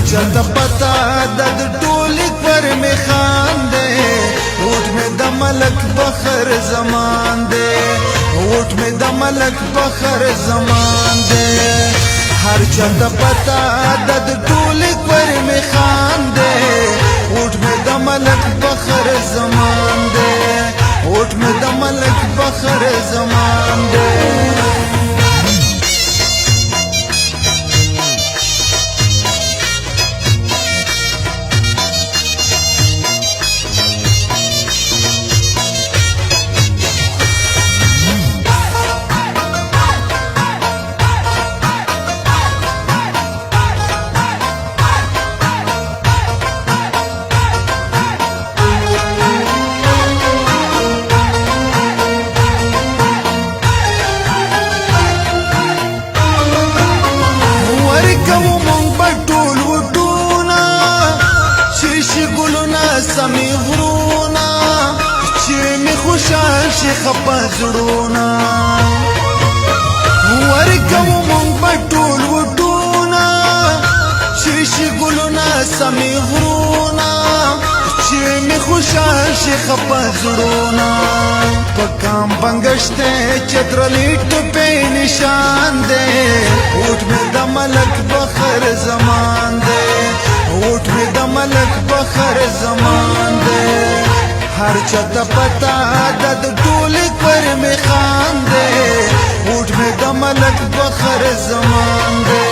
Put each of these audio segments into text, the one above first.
चलता पता दद टोलिक पर में खान दे ओट में द मलक बखर जमान दे ओट में द मलक बखर जमान दे हर चलता पता दद टोलिक पर में खान दे ओट में द मलक बखर जमान दे ओट में द मलक बखर जमान दे سمي غرونا چرمي خوشحال شي خپا زړونا ورکو مونږ پټول وټونا شي ګلونا سمي غرونا چرمي خوشحال شي خپا زړونا پکام بنگشته چترلی ټپه نشان دے اوټ مې د ملک بخر زمان دے اوٹ میں د ملک بخر زمان دے ہر چتا پتا دد ټولک پر میں خان دے اوٹ میں د ملک بخر زمان دے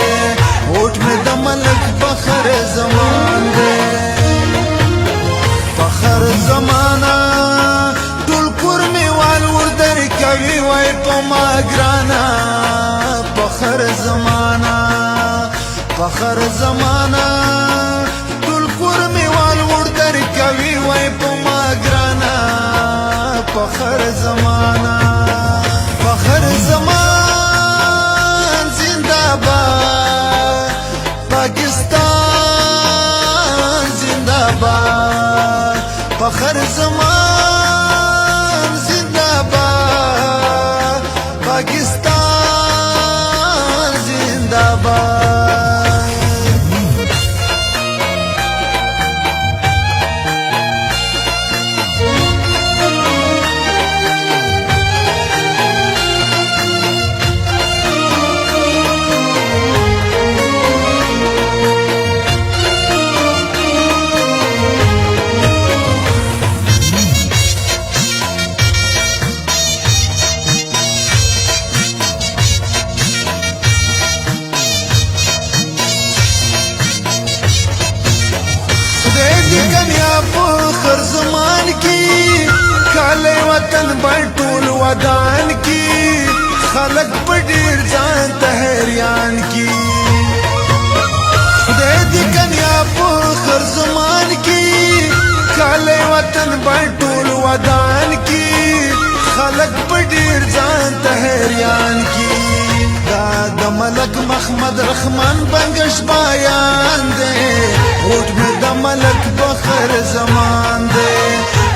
اوٹ میں د ملک بخر زمان دے بخر زمانہ ټول کور می وال وردر کوي وای په ما ګرانا بخر زمانہ بخر زمانہ کوي وای په ما ګرانا فخر زمانہ فخر زمان زنده‌باد پاکستان زنده‌باد فخر زمان زنده‌باد پاکستان زنده‌باد فخر زمان کی کالے وطن بٹول ودان کی خلق پڑیر جان تحریان کی خدای دی کنیا فخر زمان کی کالے وطن بٹول ودان کی خلق پڑیر جان تحریان کی داد ملک محمد رحمان بنگش بیان دے اوٹ میں د ملک بخر زمان دے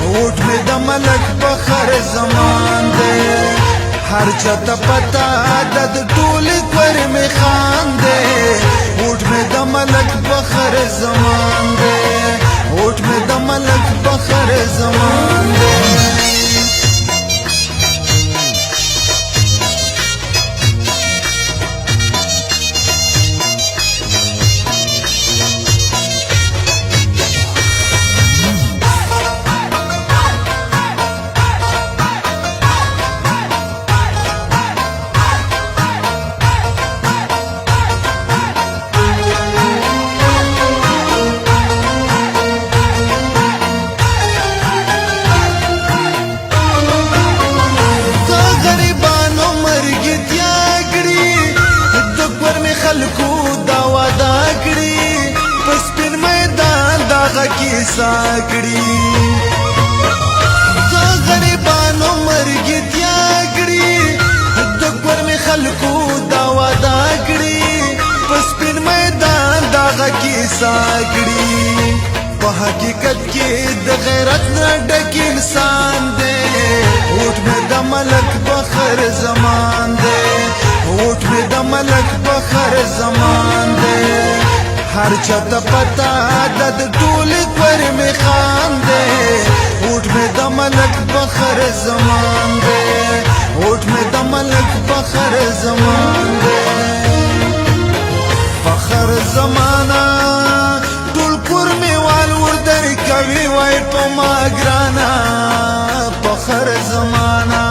اوٹ میں د ملک بخر زمان دے ہر چتا پتا دد ټولک پر میں خان دے اوٹ میں د ملک بخر زمان دے اوٹ میں د ملک بخر زمان دے ساکڑی غریبانو مرگی تیاگڑی دکور میں خلقو داوادا کڑی پس پن میدان داغا کی ساکڑی په حقیقت کی د غیرت نہ ڈک انسان دے اوٹ میں د ملک بخر زمان دے اوٹ میں د ملک بخر زمان دے هر چاته پتا د ټول کور می خان دے اوټ می د ملک بخر زمان دے اوټ می د ملک بخر زمان دے فخر زمانہ ټول کور می وال ور در کوي وای په ما ګرانا فخر زمانہ